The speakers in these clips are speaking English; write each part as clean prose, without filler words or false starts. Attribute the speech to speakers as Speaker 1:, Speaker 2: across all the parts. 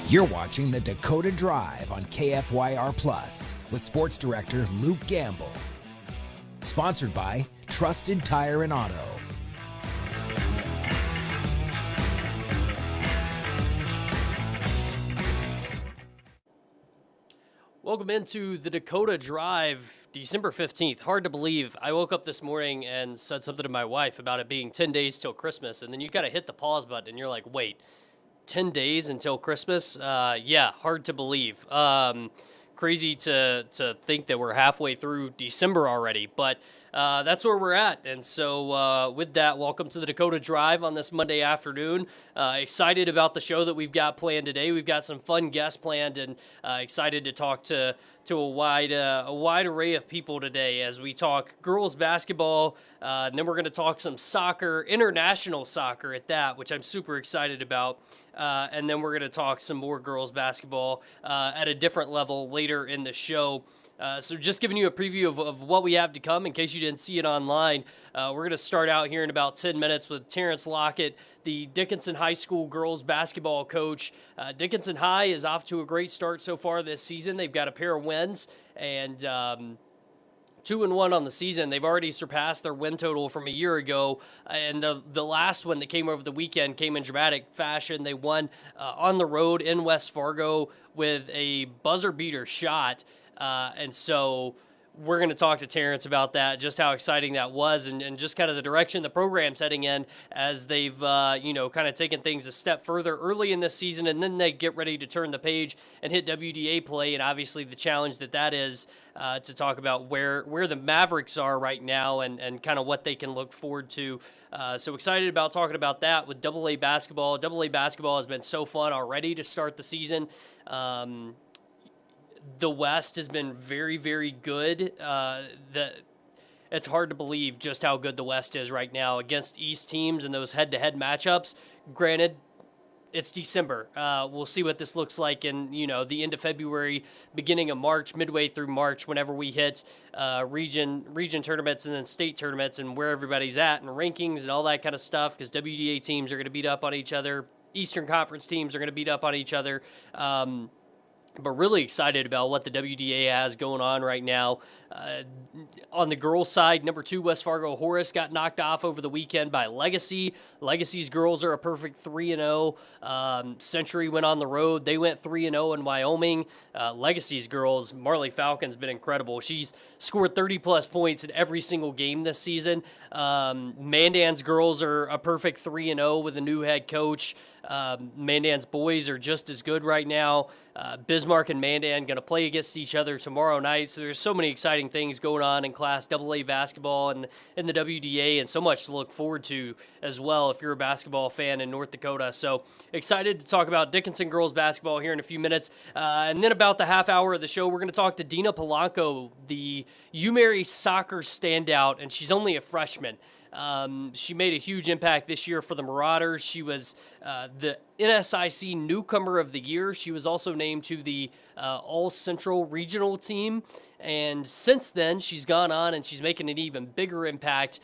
Speaker 1: You're watching the Dakota Drive on KFYR Plus with sports director Luke Gamble. Sponsored by Trusted Tire and Auto.
Speaker 2: Welcome into the Dakota Drive, December 15th. Hard to believe. I woke up this morning and said something to my wife about it being 10 days till Christmas, and then you got to hit the pause button, and you're like, wait, 10 days until Christmas? Yeah, hard to believe. Crazy to think that we're halfway through December already, but that's where we're at. And so with that, welcome to the Dakota Drive on this Monday afternoon. Excited about the show that we've got planned today. We've got some fun guests planned, and excited to talk to a wide array of people today as we talk girls basketball, and then we're going to talk some soccer, international soccer at that, which I'm super excited about. And then we're going to talk some more girls basketball at a different level later in the show. So just giving you a preview of what we have to come in case you didn't see it online. We're going to start out here in about 10 minutes with Terrance Lockett, the Dickinson High School girls basketball coach. Dickinson High is off to a great start so far this season. They've got a pair of wins and 2-1 on the season. They've already surpassed their win total from a year ago, and the last one that came over the weekend came in dramatic fashion. They won on the road in West Fargo with a buzzer beater shot. And so we're going to talk to Terrance about that, just how exciting that was, and just kind of the direction the program's heading in as they've, kind of taken things a step further early in this season, and then they get ready to turn the page and hit WDA play, and obviously the challenge that is to talk about where the Mavericks are right now and kind of what they can look forward to. So excited about talking about that with AA basketball. AA basketball has been so fun already to start the season. The West has been very, very good. It's hard to believe just how good the West is right now against East teams and those head-to-head matchups. Granted, it's December. We'll see what this looks like in, the end of February, beginning of March, midway through March, whenever we hit region tournaments and then state tournaments and where everybody's at and rankings and all that kind of stuff, because WDA teams are going to beat up on each other. Eastern Conference teams are going to beat up on each other. But really excited about what the WDA has going on right now. On the girls' side, number 2 West Fargo Horace got knocked off over the weekend by Legacy. Legacy's girls are a perfect 3-0. Century went on the road. They went 3-0 in Wyoming. Legacy's girls, Marley Falcon's been incredible. She's scored 30-plus points in every single game this season. Mandan's girls are a perfect 3-0 with a new head coach. Mandan's boys are just as good right now. Bismarck and Mandan going to play against each other tomorrow night. So there's so many exciting things going on in Class AA basketball and in the WDA, and so much to look forward to as well if you're a basketball fan in North Dakota. So excited to talk about Dickinson girls basketball here in a few minutes. And then about the half hour of the show, we're going to talk to Dina Polanco, the UMary soccer standout, and she's only a freshman. She made a huge impact this year for the Marauders. She was the NSIC Newcomer of the Year. She was also named to the All-Central Regional team. And since then, she's gone on and she's making an even bigger impact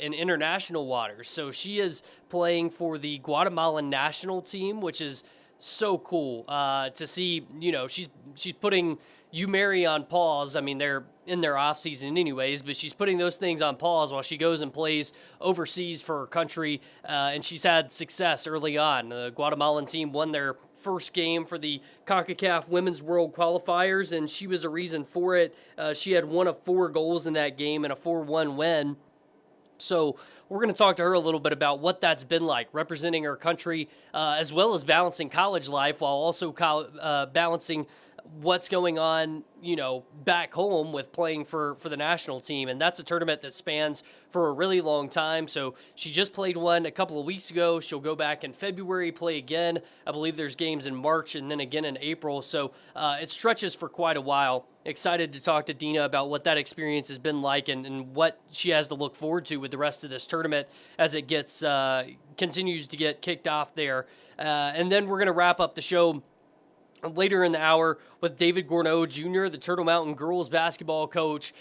Speaker 2: in international waters. So she is playing for the Guatemalan national team, which is so cool to see. She's putting UMary on pause. I mean, they're in their off season anyways, but she's putting those things on pause while she goes and plays overseas for her country. And she's had success early on. The Guatemalan team won their first game for the CONCACAF Women's World Qualifiers, and she was a reason for it. She had 1 of 4 goals in that game and a 4-1 win. So we're going to talk to her a little bit about what that's been like, representing her country, as well as balancing college life while also balancing what's going on, back home with playing for the national team. And that's a tournament that spans for a really long time. So she just played one a couple of weeks ago. She'll go back in February, play again. I believe there's games in March and then again in April. So it stretches for quite a while. Excited to talk to Dina about what that experience has been like and what she has to look forward to with the rest of this tournament as it continues to get kicked off there. And then we're going to wrap up the show later in the hour with David Gourneau Jr., the Turtle Mountain girls basketball coach.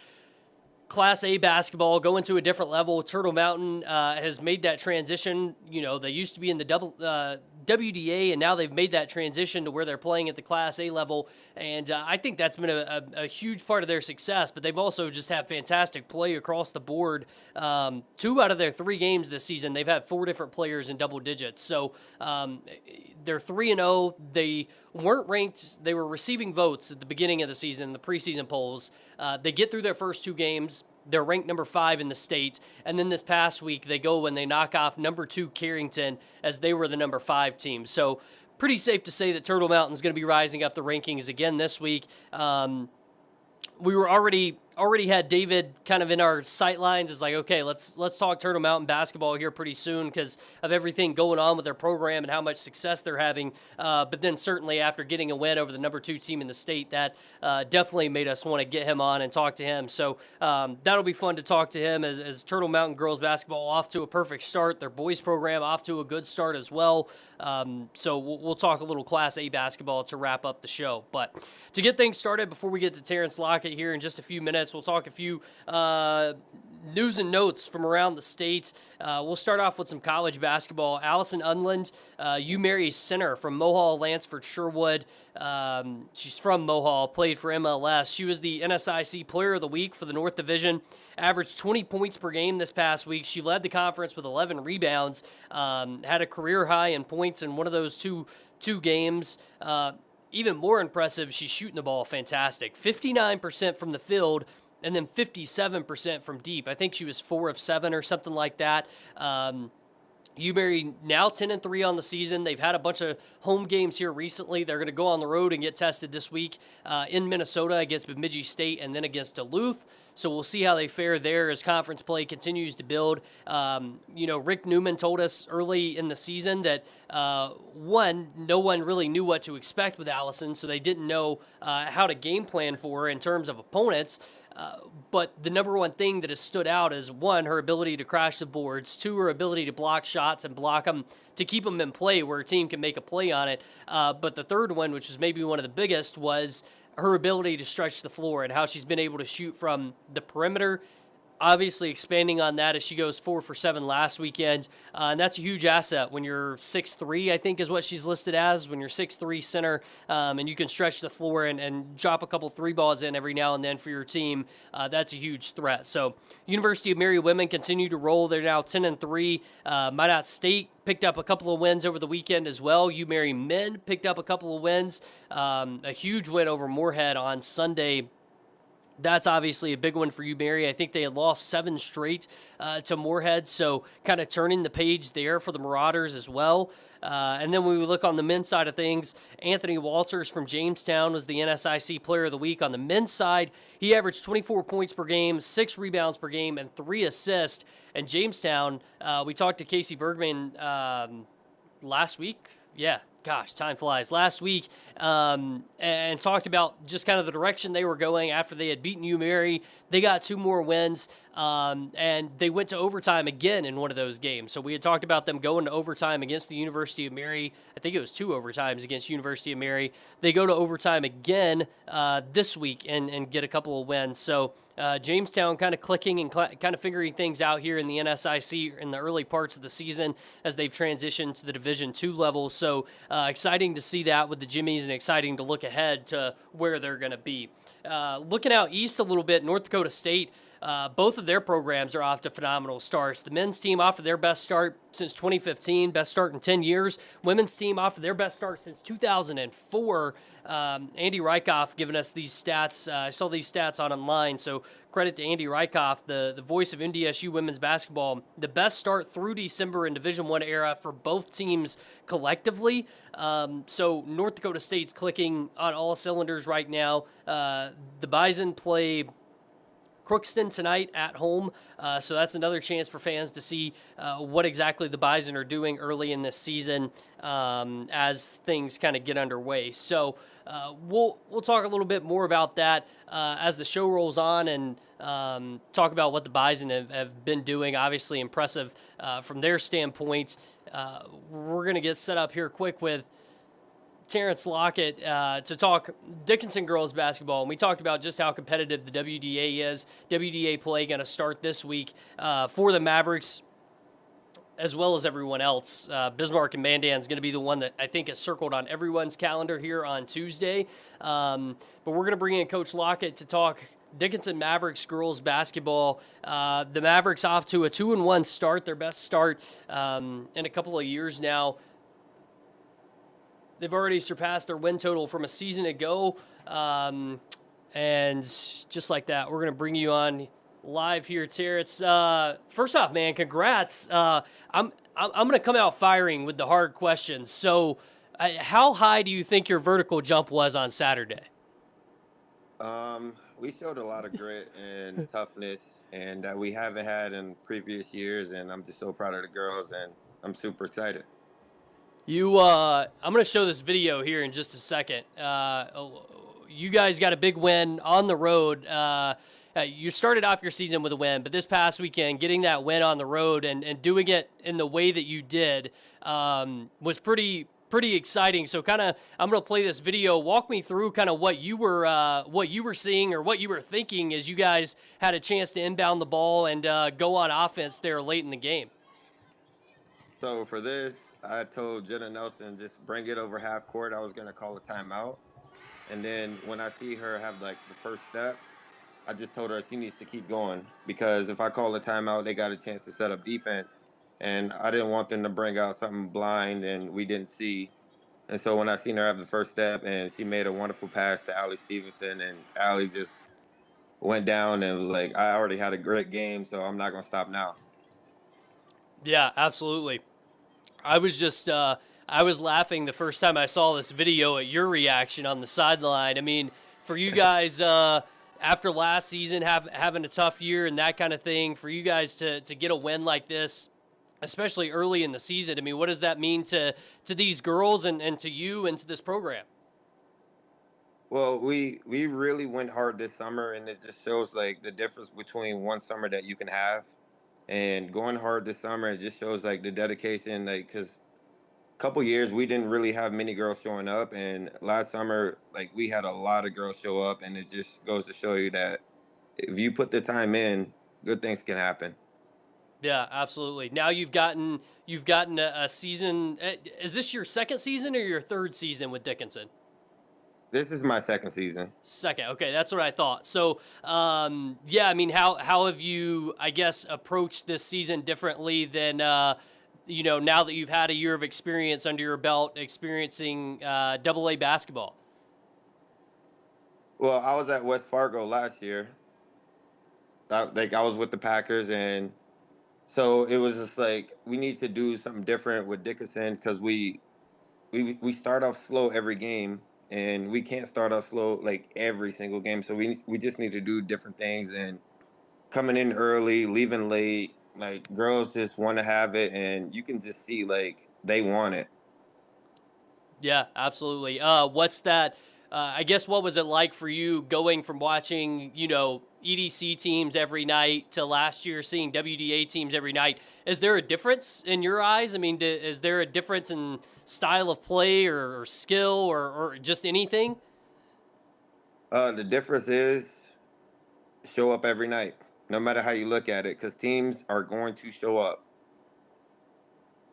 Speaker 2: Class A basketball going to a different level. Turtle Mountain has made that transition. They used to be in the WDA, and now they've made that transition to where they're playing at the Class A level, and I think that's been a huge part of their success, but they've also just had fantastic play across the board. 2 out of their 3 games this season, they've had 4 different players in double digits, so they're 3-0. They weren't ranked. They were receiving votes at the beginning of the season, the preseason polls. They get through their first 2 games. They're ranked number 5 in the state. And then this past week, they go and they knock off number 2 Carrington as they were the number 5 team. So pretty safe to say that Turtle Mountain's going to be rising up the rankings again this week. We were already had David kind of in our sight lines. It's like, okay, let's talk Turtle Mountain basketball here pretty soon because of everything going on with their program and how much success they're having. But then certainly after getting a win over the number 2 team in the state, that definitely made us want to get him on and talk to him. So that'll be fun to talk to him as Turtle Mountain girls basketball off to a perfect start. Their boys program off to a good start as well. So we'll talk a little Class A basketball to wrap up the show. But to get things started, before we get to Terrance Lockett here in just a few minutes, we'll talk a few news and notes from around the state. We'll start off with some college basketball. Allison Unland, UMary center from Mohall, Lansford, Sherwood. She's from Mohall, played for MLS. She was the NSIC Player of the Week for the North Division. Averaged 20 points per game this past week. She led the conference with 11 rebounds. Had a career high in points in one of those two games. Even more impressive, she's shooting the ball fantastic. 59% from the field, and then 57% from deep. I think she was 4 of 7 or something like that. UMary now 10-3 on the season. They've had a bunch of home games here recently. They're going to go on the road and get tested this week in Minnesota against Bemidji State and then against Duluth. So we'll see how they fare there as conference play continues to build. Rick Newman told us early in the season that, no one really knew what to expect with Allison, so they didn't know how to game plan for her in terms of opponents. But the number one thing that has stood out is, 1, her ability to crash the boards, 2, her ability to block shots and block them to keep them in play where a team can make a play on it. But the third one, which was maybe one of the biggest, was her ability to stretch the floor and how she's been able to shoot from the perimeter. Obviously expanding on that as she goes 4 for 7 last weekend. And that's a huge asset when you're 6'3", I think is what she's listed as, when you're 6'3" center, and you can stretch the floor and drop a couple 3 balls in every now and then for your team. That's a huge threat. So University of Mary women continue to roll. They're now 10-3. Minot State picked up a couple of wins over the weekend as well. UMary men picked up a couple of wins. A huge win over Moorhead on Sunday. That's obviously a big one for UMary. I think they had lost 7 straight to Moorhead, so kind of turning the page there for the Marauders as well. And then when we look on the men's side of things, Anthony Walters from Jamestown was the NSIC Player of the Week. On the men's side, he averaged 24 points per game, 6 rebounds per game, and 3 assists. And Jamestown, we talked to Casey Bergman last week. Yeah, gosh, time flies. Last week, and talked about just kind of the direction they were going after they had beaten UMary. They got 2 more wins, and they went to overtime again in one of those games. So we had talked about them going to overtime against the University of Mary. I think it was 2 overtimes against University of Mary. They go to overtime again this week and get a couple of wins. So Jamestown kind of clicking and kind of figuring things out here in the NSIC in the early parts of the season as they've transitioned to the Division II level. So exciting to see that with the Jimmies and exciting to look ahead to where they're going to be. Looking out east a little bit, North Dakota State, both of their programs are off to phenomenal starts. The men's team off to their best start since 2015, best start in 10 years. Women's team off to their best start since 2004. Andy Rykoff giving us these stats. I saw these stats online, so credit to Andy Rykoff, the voice of NDSU women's basketball. The best start through December in Division I era for both teams collectively. So North Dakota State's clicking on all cylinders right now. The Bison play Crookston tonight at home, so that's another chance for fans to see what exactly the Bison are doing early in this season as things kind of get underway. So we'll talk a little bit more about that as the show rolls on and talk about what the Bison have been doing. Obviously impressive from their standpoint. We're going to get set up here quick with Terrance Lockett to talk Dickinson girls basketball, and we talked about just how competitive the WDA is. WDA play going to start this week for the Mavericks. as well as everyone else. Bismarck and Mandan is going to be the one that I think is circled on everyone's calendar here on Tuesday. But we're going to bring in Coach Lockett to talk Dickinson Mavericks girls basketball. The Mavericks off to a 2-1 start, their best start in a couple of years now. They've already surpassed their win total from a season ago. And just like that, we're going to bring you on live here, Terrance. First off, man, congrats. I'm going to come out firing with the hard questions. So, how high do you think your vertical jump was on Saturday?
Speaker 3: We showed a lot of grit and toughness, and that we haven't had in previous years. And I'm just so proud of the girls, and I'm super excited.
Speaker 2: I'm going to show this video here in just a second. You guys got a big win on the road. You started off your season with a win, but this past weekend, getting that win on the road and doing it in the way that you did was pretty exciting. So I'm going to play this video. Walk me through kind of what you were seeing or what you were thinking as you guys had a chance to inbound the ball and go on offense there late in the game.
Speaker 3: So for this, I told Jenna Nelson, just bring it over half court. I was going to call a timeout. And then when I see her have like the first step, I just told her she needs to keep going, because if I call a timeout, they got a chance to set up defense. And I didn't want them to bring out something blind and we didn't see. And so when I seen her have the first step, and she made a wonderful pass to Allie Stevenson, and Allie just went down and was like, I already had a great game, so I'm not going to stop now.
Speaker 2: Yeah, absolutely. I was laughing the first time I saw this video at your reaction on the sideline. I mean, for you guys, after last season having a tough year and that kind of thing, for you guys to get a win like this, especially early in the season, I mean, what does that mean to these girls and to you and to this program?
Speaker 3: Well, we really went hard this summer, and it just shows like the difference between one summer that you can have and going hard this summer. It just shows like the dedication, like, because couple years we didn't really have many girls showing up, and last summer like we had a lot of girls show up, and it just goes to show you that if you put the time in, good things can happen.
Speaker 2: Yeah, absolutely. Now you've gotten a season. Is this your second season or your third season with Dickinson?
Speaker 3: This is my second season.
Speaker 2: Second. Okay, that's what I thought. So, yeah, I mean, how have you, I guess, approached this season differently than now that you've had a year of experience under your belt, experiencing AA basketball?
Speaker 3: Well, I was at West Fargo last year. I was with the Packers, and so it was just like we need to do something different with Dickinson, because we start off slow every game, and we can't start off slow like every single game. So we just need to do different things, and coming in early, leaving late. Like, girls just want to have it, and you can just see like they want it.
Speaker 2: Yeah, absolutely. What's that? I guess what was it like for you going from watching, EDC teams every night to last year seeing WDA teams every night? Is there a difference in your eyes? I mean, is there a difference in style of play or skill or just anything?
Speaker 3: The difference is show up every night, no matter how you look at it, because teams are going to show up.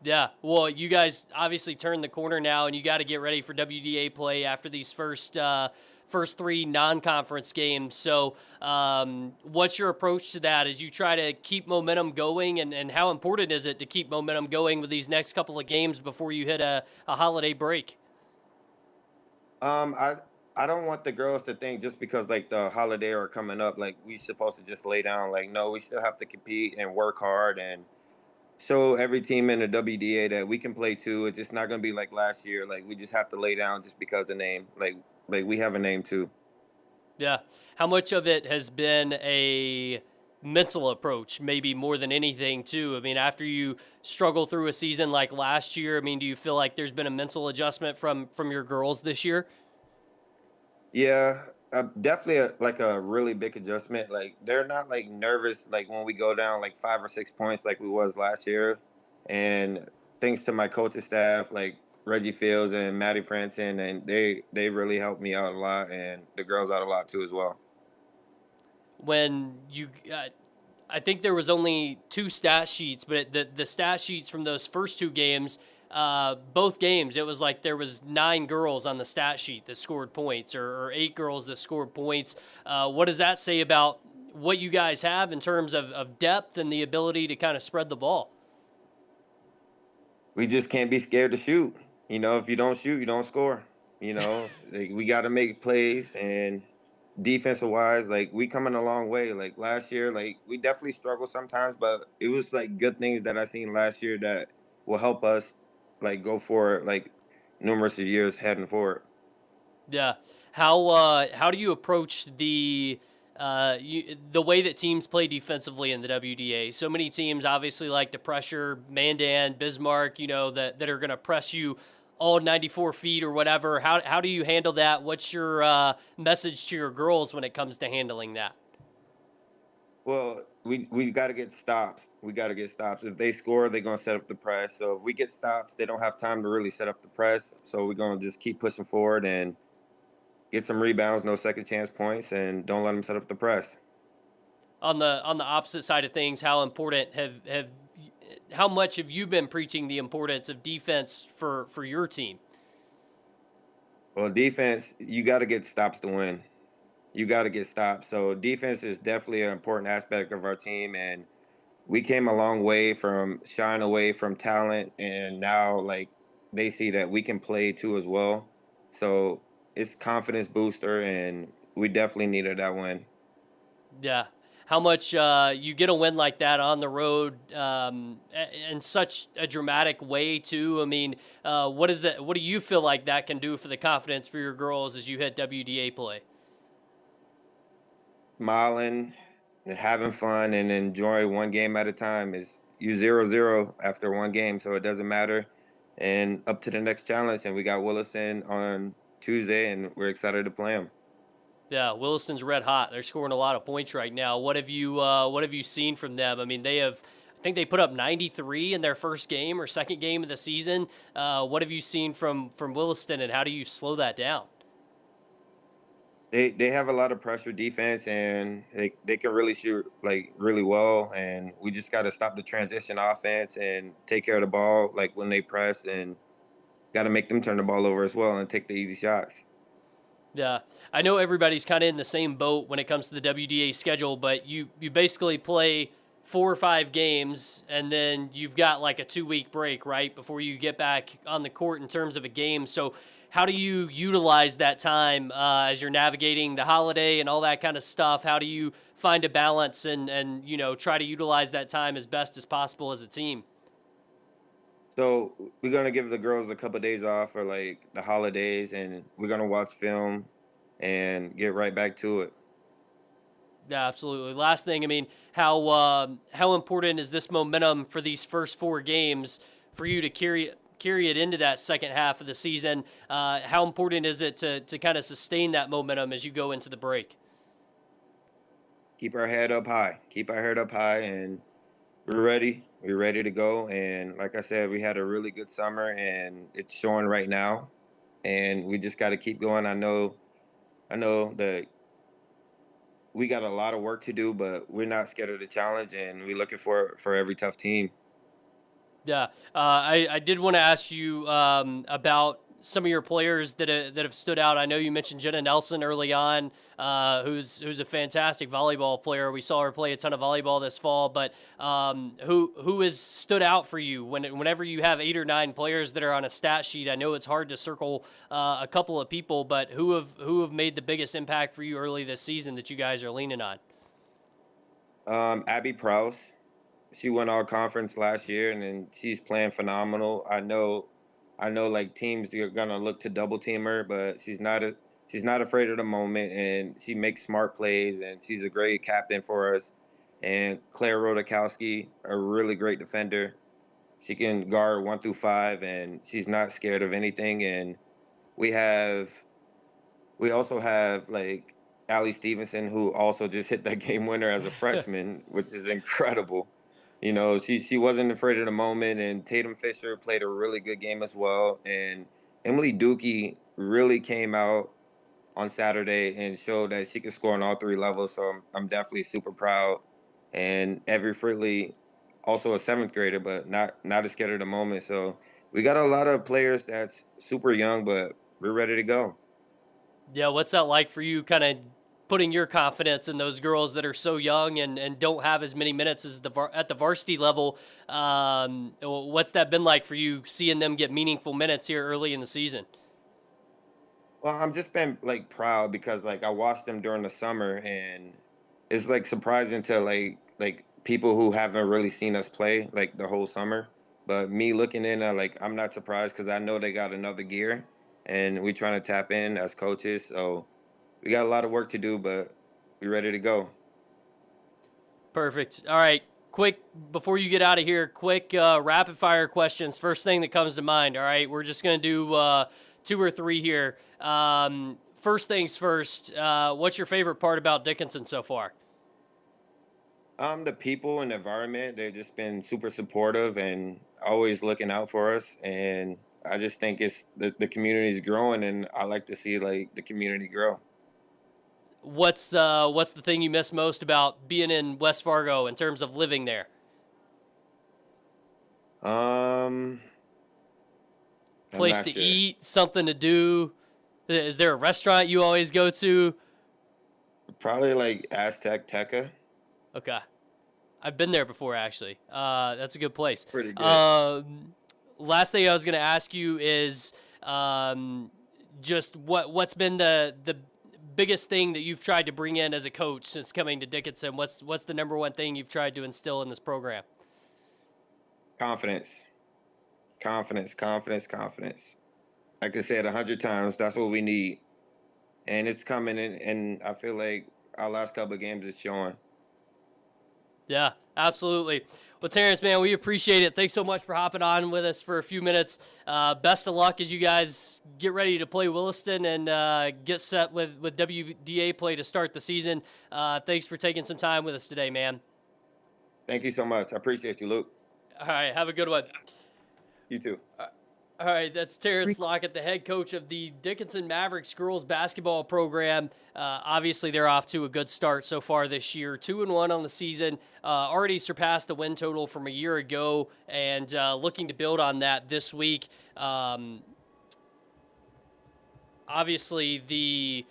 Speaker 2: Yeah, well, you guys obviously turned the corner now, and you got to get ready for WDA play after these first three non-conference games. So, what's your approach to that as you try to keep momentum going, and how important is it to keep momentum going with these next couple of games before you hit a holiday break?
Speaker 3: Um, I I don't want the girls to think just because like the holiday are coming up, like we supposed to just lay down. Like, no, we still have to compete and work hard and show every team in the WDA that we can play too. It's just not gonna be like last year. Like, we just have to lay down just because of name. Like we have a name too.
Speaker 2: Yeah. How much of it has been a mental approach, maybe more than anything, too? I mean, after you struggle through a season like last year, I mean, do you feel like there's been a mental adjustment from your girls this year?
Speaker 3: Yeah, definitely like a really big adjustment. Like, they're not like nervous like when we go down like 5 or 6 points like we was last year. And thanks to my coaching staff like Reggie Fields and Maddie Franson, and they really helped me out a lot, and the girls out a lot too as well.
Speaker 2: When you I think there was only two stat sheets, but the stat sheets from those first two games, both games, it was like there was 9 girls on the stat sheet that scored points, or 8 girls that scored points. What does that say about what you guys have in terms of depth and the ability to kind of spread the ball?
Speaker 3: We just can't be scared to shoot. If you don't shoot, you don't score. Like, we got to make plays, and defensive wise, like, we coming a long way. Like last year, like, we definitely struggled sometimes, but it was like good things that I seen last year that will help us like go for like numerous years heading forward.
Speaker 2: Yeah. How do you approach the way that teams play defensively in the WDA? So many teams obviously like to pressure Mandan, Bismarck, that are going to press you all 94 feet or whatever. How do you handle that? What's your message to your girls when it comes to handling that?
Speaker 3: Well, we got to get stops. We got to get stops. If they score, they're gonna set up the press. So if we get stops, they don't have time to really set up the press. So we're gonna just keep pushing forward and get some rebounds, no second chance points, and don't let them set up the press.
Speaker 2: On the opposite side of things, how important have how much have you been preaching the importance of defense for your team?
Speaker 3: Well, defense, you got to get stops to win. You got to get stops. So defense is definitely an important aspect of our team, and we came a long way from shying away from talent, and now like they see that we can play too as well. So it's confidence booster, and we definitely needed that win.
Speaker 2: Yeah. How much you get a win like that on the road in such a dramatic way too? I mean, what is that? What do you feel like that can do for the confidence for your girls as you hit WDA play?
Speaker 3: Smiling and having fun and enjoy one game at a time is you 0-0 after one game, so it doesn't matter. And up to the next challenge, and we got Williston on Tuesday, and we're excited to play them.
Speaker 2: Yeah, Williston's red hot. They're scoring a lot of points right now. What have you seen from them? I mean, they have. I think they put up 93 in their first game or second game of the season. What have you seen from Williston, and how do you slow that down?
Speaker 3: They have a lot of pressure defense, and they can really shoot like really well, and we just got to stop the transition offense and take care of the ball like when they press, and got to make them turn the ball over as well and take the easy shots.
Speaker 2: Yeah, I know everybody's kind of in the same boat when it comes to the WDA schedule, but you basically play 4 or 5 games, and then you've got like a 2 week break, right, before you get back on the court in terms of a game. So, how do you utilize that time as you're navigating the holiday and all that kind of stuff? How do you find a balance and try to utilize that time as best as possible as a team?
Speaker 3: So we're gonna give the girls a couple days off for like the holidays, and we're gonna watch film and get right back to it.
Speaker 2: Yeah, absolutely. Last thing, I mean, how important is this momentum for these first 4 games for you to carry it into that second half of the season? How important is it to kind of sustain that momentum as you go into the break?
Speaker 3: Keep our head up high. Keep our head up high, and we're ready. We're ready to go. And like I said, we had a really good summer, and it's showing right now. And we just got to keep going. I know that we got a lot of work to do, but we're not scared of the challenge, and we're looking for every tough team.
Speaker 2: Yeah, I did want to ask you about some of your players that have stood out. I know you mentioned Jenna Nelson early on, who's a fantastic volleyball player. We saw her play a ton of volleyball this fall, but who has stood out for you whenever you have 8 or 9 players that are on a stat sheet? I know it's hard to circle a couple of people, but who have made the biggest impact for you early this season that you guys are leaning on?
Speaker 3: Abby Prowse, she won our conference last year, and then she's playing phenomenal. I know, like teams are gonna look to double team her, but she's not afraid of the moment, and she makes smart plays, and she's a great captain for us. And Claire Rodakowski, a really great defender. She can guard 1 through 5, and she's not scared of anything. And we have we also have like Allie Stevenson, who also just hit that game winner as a freshman, which is incredible. She wasn't afraid of the moment, and Tatum Fisher played a really good game as well. And Emily Dookie really came out on Saturday and showed that she could score on all 3 levels. So I'm definitely super proud. and Every Fritley, also a seventh grader, but not as scared of the moment. So we got a lot of players that's super young, but we're ready to go.
Speaker 2: Yeah, what's that like for you, kind of putting your confidence in those girls that are so young and don't have as many minutes as at the varsity level? What's that been like for you, seeing them get meaningful minutes here early in the season?
Speaker 3: Well, I'm just been like proud because like I watched them during the summer, and it's like surprising to like people who haven't really seen us play like the whole summer. But me looking in, like I'm not surprised because I know they got another gear, and we trying to tap in as coaches. So we got a lot of work to do, but we ready to go.
Speaker 2: Perfect. All right. Quick, before you get out of here, quick rapid fire questions. First thing that comes to mind. All right. We're just going to do 2 or 3 here. First things first, what's your favorite part about Dickinson so far?
Speaker 3: The people and the environment, they've just been super supportive and always looking out for us. And I just think it's the community is growing, and I like to see like the community grow.
Speaker 2: What's the thing you miss most about being in West Fargo in terms of living there?
Speaker 3: Um, I'm
Speaker 2: Place
Speaker 3: not
Speaker 2: to
Speaker 3: sure.
Speaker 2: eat, something to do. Is there a restaurant you always go to?
Speaker 3: Probably like Aztec Teca.
Speaker 2: Okay. I've been there before, actually. That's a good place.
Speaker 3: Pretty good.
Speaker 2: Last thing I was going to ask you is just what's been the biggest thing that you've tried to bring in as a coach since coming to Dickinson? What's the number one thing you've tried to instill in this program?
Speaker 3: Confidence, confidence, confidence, confidence. Like I said 100 times, that's what we need, and it's coming in. And I feel like our last couple of games is showing.
Speaker 2: Yeah, absolutely. Well, Terrance, man, we appreciate it. Thanks so much for hopping on with us for a few minutes. Best of luck as you guys get ready to play Williston and get set with WDA play to start the season. Thanks for taking some time with us today, man.
Speaker 3: Thank you so much. I appreciate you, Luke.
Speaker 2: All right, have a good one.
Speaker 3: You too.
Speaker 2: All right, that's Terrance Lockett, the head coach of the Dickinson Mavericks girls basketball program. Obviously, they're off to a good start so far this year, 2-1 on the season. Already surpassed the win total from a year ago, and looking to build on that this week. Obviously, the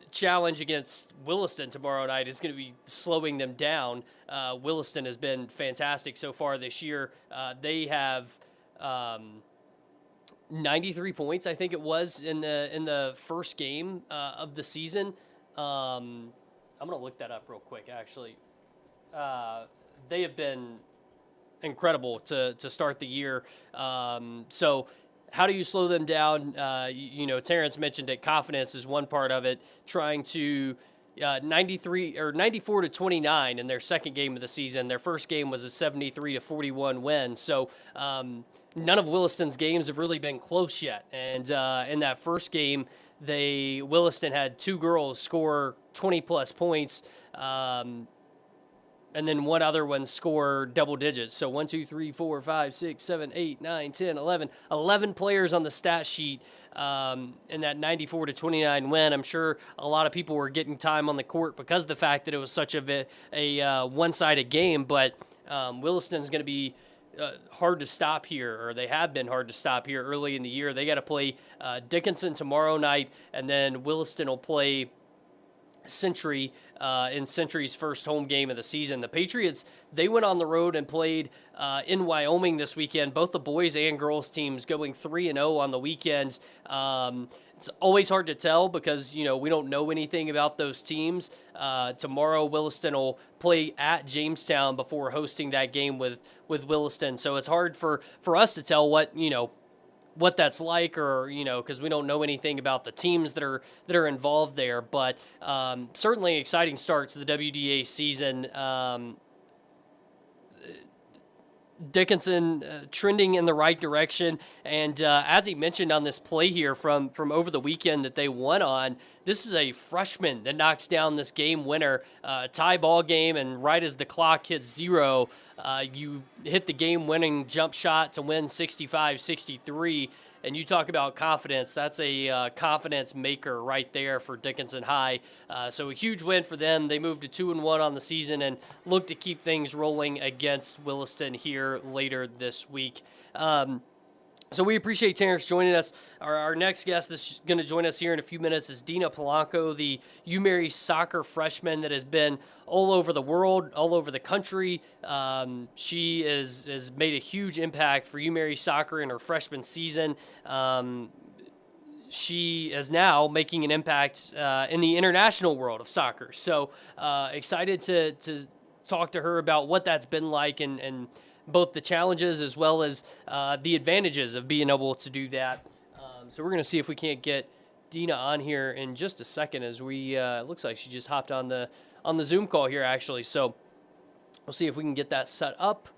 Speaker 2: challenge against Williston tomorrow night is going to be slowing them down. Williston has been fantastic so far this year. They have 93 points, I think it was, in the first game of the season. I'm gonna look that up real quick. Actually, they have been incredible to start the year. So, how do you slow them down? Terrance mentioned it. Confidence is one part of it. Trying to 93 or 94 to 29 in their second game of the season. Their first game was a 73 to 41 win. So none of Williston's games have really been close yet. And in that first game, Williston had 2 girls score 20 plus points. And then one other one score double digits. So 1, 2, 3, 4, 5, 6, 7, 8, 9, 10, 11. 11 players on the stat sheet in that 94 to 29 win. I'm sure a lot of people were getting time on the court because of the fact that it was such a one-sided game. But Williston's going to be hard to stop here, or they have been hard to stop here early in the year. They got to play Dickinson tomorrow night, and then Williston will play Century in Century's first home game of the season. The Patriots, they went on the road and played in Wyoming this weekend. Both the boys and girls teams going 3-0 on the weekend. It's always hard to tell because, we don't know anything about those teams. Tomorrow, Williston will play at Jamestown before hosting that game with Williston. So it's hard for us to tell what that's like, or because we don't know anything about the teams that are involved there. But certainly exciting start to the WDA season. Dickinson trending in the right direction, and as he mentioned on this play here from over the weekend that they won on, this is a freshman that knocks down this game winner, tie ball game, and right as the clock hits 0, You hit the game-winning jump shot to win 65-63, and you talk about confidence. That's a confidence maker right there for Dickinson High. So a huge win for them. They moved to 2-1 on the season and look to keep things rolling against Williston here later this week. So we appreciate Terrance joining us. Our next guest that's going to join us here in a few minutes is Dina Polanco, the UMary soccer freshman that has been all over the world, all over the country. She has made a huge impact for UMary soccer in her freshman season. She is now making an impact in the international world of soccer. So excited to talk to her about what that's been like and both the challenges as well as the advantages of being able to do that. So we're going to see if we can't get Dina on here in just a second as we, it looks like she just hopped on the Zoom call here actually. So we'll see if we can get that set up.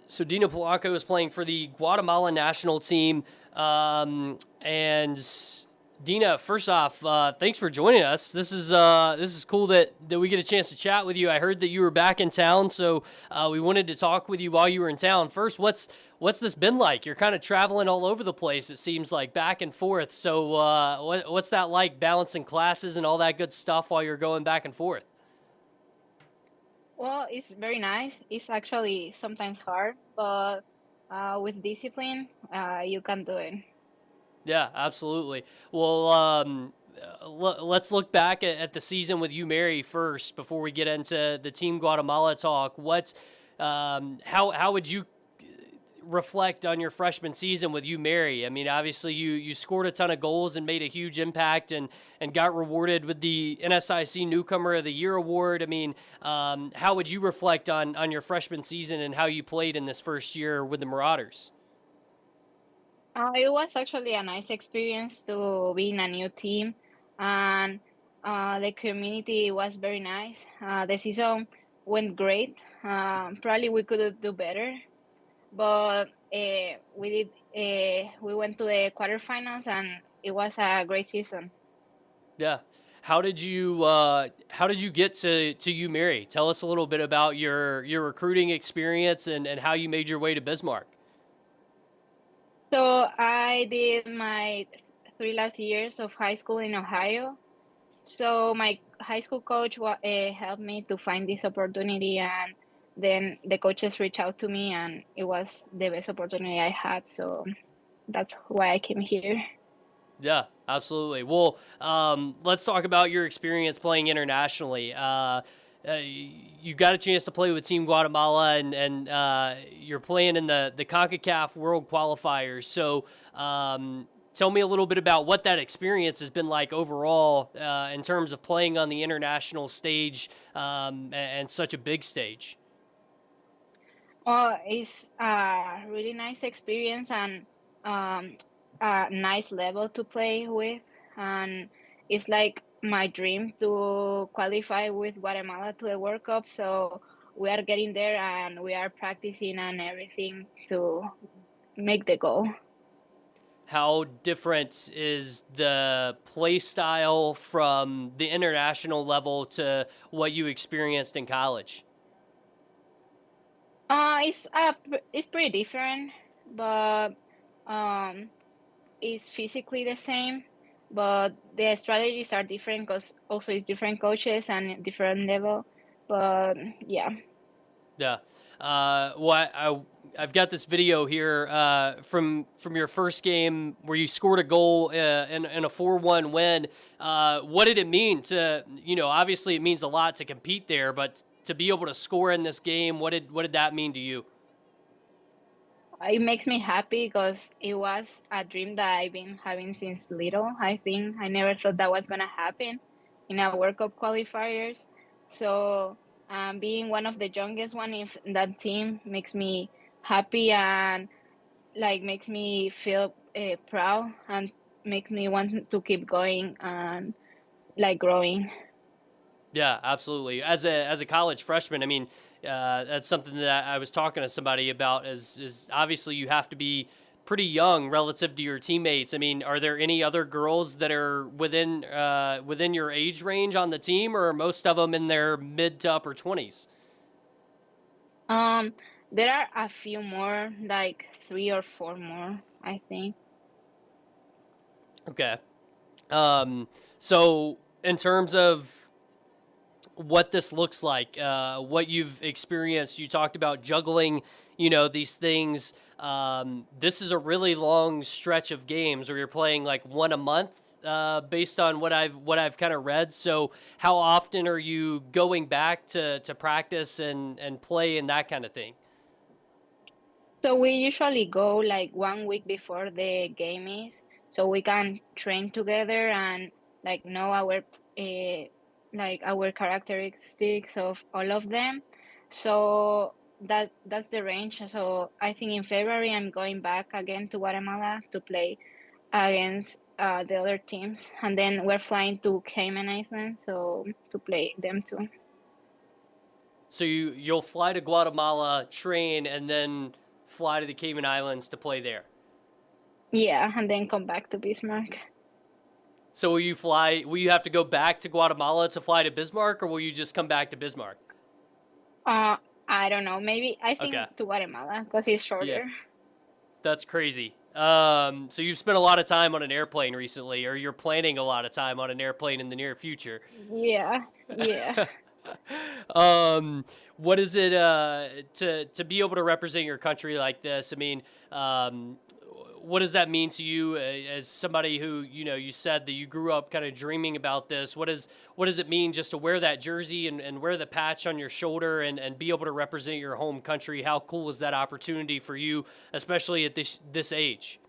Speaker 2: So Dina Polanco is playing for the Guatemala national team. And Dina, first off, thanks for joining us. This is cool that we get a chance to chat with you. I heard that you were back in town, so we wanted to talk with you while you were in town. First, what's this been like? You're kind of traveling all over the place, it seems like, back and forth. So what's that like, balancing classes and all that good stuff while you're going back and forth?
Speaker 4: Well, it's very nice. It's actually sometimes hard, but with discipline, you can do it.
Speaker 2: Yeah, absolutely. Well, let's look back at the season with UMary first before we get into the Team Guatemala talk. How would you reflect on your freshman season with UMary? I mean, obviously you scored a ton of goals and made a huge impact and got rewarded with the NSIC Newcomer of the Year award. I mean, how would you reflect on your freshman season and how you played in this first year with the Marauders?
Speaker 4: It was actually a nice experience to be in a new team, and the community was very nice. The season went great. Probably we could do better, but we did. We went to the quarterfinals, and it was a great season.
Speaker 2: Yeah. How did you get to UMary? Tell us a little bit about your recruiting experience and how you made your way to Bismarck.
Speaker 4: So I did my 3 last years of high school in Ohio. So my high school coach helped me to find this opportunity, and then the coaches reached out to me, and it was the best opportunity I had. So that's why I came here.
Speaker 2: Yeah, absolutely. Well, let's talk about your experience playing internationally. You got a chance to play with Team Guatemala, and you're playing in the CONCACAF World Qualifiers. So tell me a little bit about what that experience has been like overall in terms of playing on the international stage and such a big stage.
Speaker 4: Well, it's a really nice experience and a nice level to play with, and it's like my dream to qualify with Guatemala to the World Cup. So we are getting there, and we are practicing and everything to make the goal.
Speaker 2: How different is the play style from the international level to what you experienced in college?
Speaker 4: It's pretty different, but um, it's physically the same. But the strategies are different because also it's different coaches and different level. But yeah.
Speaker 2: Yeah. I've got this video here from your first game where you scored a goal in a 4-1 win. What did it mean to, obviously it means a lot to compete there, but to be able to score in this game, what did that mean to you?
Speaker 4: It makes me happy because it was a dream that I've been having since little. I think I never thought that was gonna happen in a World Cup qualifiers. So being one of the youngest one in that team makes me happy and makes me feel proud and makes me want to keep going and growing.
Speaker 2: Yeah, absolutely. As a college freshman, I mean, that's something that I was talking to somebody about. Is obviously you have to be pretty young relative to your teammates. I mean, are there any other girls that are within your age range on the team, or are most of them in their mid to upper 20s?
Speaker 4: Um, there are a few more, like 3 or 4 more, I think.
Speaker 2: Okay. So in terms of what this looks like, what you've experienced. You talked about juggling, these things. This is a really long stretch of games where you're playing like one a month, based on what I've kind of read. So, how often are you going back to practice and play and that kind of thing?
Speaker 4: So we usually go like 1 week before the game is, so we can train together and like know uh, our characteristics of all of them. So that's the range. So I think in February I'm going back again to Guatemala to play against the other teams, and then we're flying to Cayman Islands so to play them too.
Speaker 2: So you'll fly to Guatemala, train, and then fly to the Cayman Islands to play there.
Speaker 4: Yeah, and then come back to Bismarck.
Speaker 2: So will you have to go back to Guatemala to fly to Bismarck, or will you just come back to Bismarck?
Speaker 4: Uh, I don't know. Maybe I
Speaker 2: Okay.
Speaker 4: think to Guatemala because it's
Speaker 2: Yeah,
Speaker 4: shorter.
Speaker 2: that's crazy. So you've spent a lot of time on an airplane recently, or you're planning a lot of time on an airplane in the near future.
Speaker 4: Yeah, yeah.
Speaker 2: um, what is it to be able to represent your country like this? I mean, um, what does that mean to you, as somebody who, you said that you grew up kind of dreaming about this? What does it mean just to wear that jersey and wear the patch on your shoulder and be able to represent your home country? How cool is that opportunity for you, especially at this age?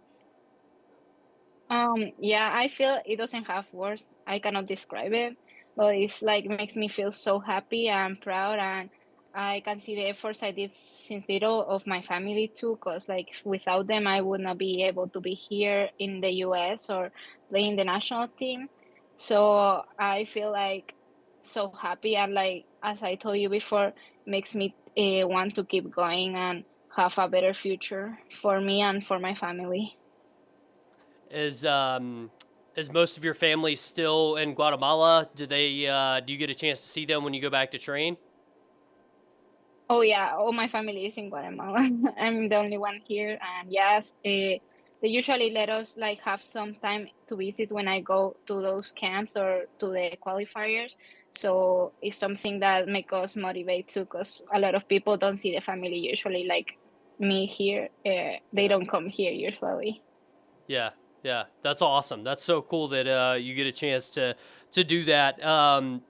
Speaker 4: Yeah, I feel it doesn't have words. I cannot describe it, but it's like makes me feel so happy and proud, and I can see the efforts I did since little of my family too, because like without them, I would not be able to be here in the US or playing the national team. So I feel like so happy, and like as I told you before, makes me want to keep going and have a better future for me and for my family.
Speaker 2: Is is most of your family still in Guatemala? Do you get a chance to see them when you go back to train?
Speaker 4: Oh yeah, all my family is in Guatemala. I'm the only one here, and yes, they usually let us like have some time to visit when I go to those camps or to the qualifiers. So it's something that make us motivate too, because a lot of people don't see the family usually like me here. They
Speaker 2: Yeah.
Speaker 4: don't come here usually.
Speaker 2: Yeah, yeah, that's awesome. That's so cool that you get a chance to do that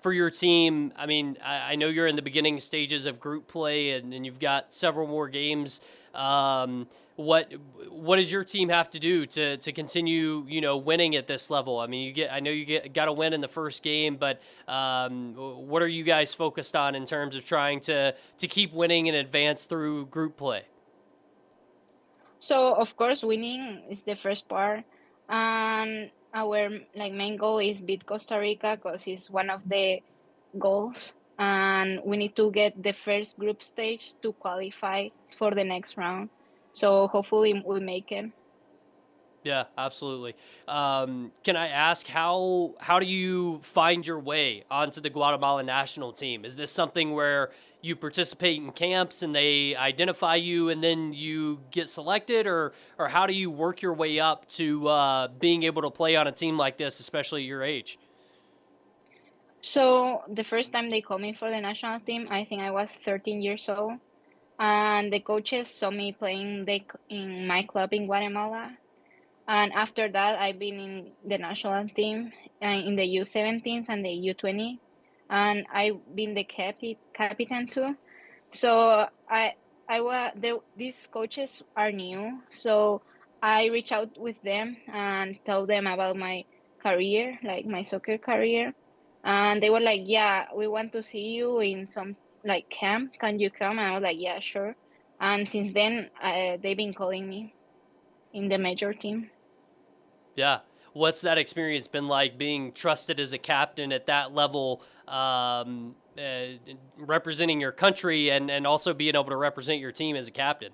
Speaker 2: for your team. I mean, I know you're in the beginning stages of group play, and you've got several more games. Um, what what does your team have to do to continue, winning at this level? I mean, I know you got to win in the first game, but what are you guys focused on in terms of trying to keep winning and advance through group play?
Speaker 4: So of course, winning is the first part, and our like main goal is beat Costa Rica because it's one of the goals, and we need to get the first group stage to qualify for the next round. So hopefully we make it.
Speaker 2: Yeah, absolutely. Can I ask how do you find your way onto the Guatemala national team? Is this something where you participate in camps and they identify you and then you get selected, or how do you work your way up to being able to play on a team like this, especially at your age?
Speaker 4: So the first time they called me for the national team, I think I was 13 years old, and the coaches saw me playing in my club in Guatemala. And after that, I've been in the national team in the U17s and the U20, and I've been the captain too. So I was these coaches are new, so I reach out with them and tell them about my career, like my soccer career, and they were like, "Yeah, we want to see you in some like camp. Can you come?" And I was like, "Yeah, sure." And since then, they've been calling me in the major team.
Speaker 2: Yeah. What's that experience been like being trusted as a captain at that level, representing your country and also being able to represent your team as a captain?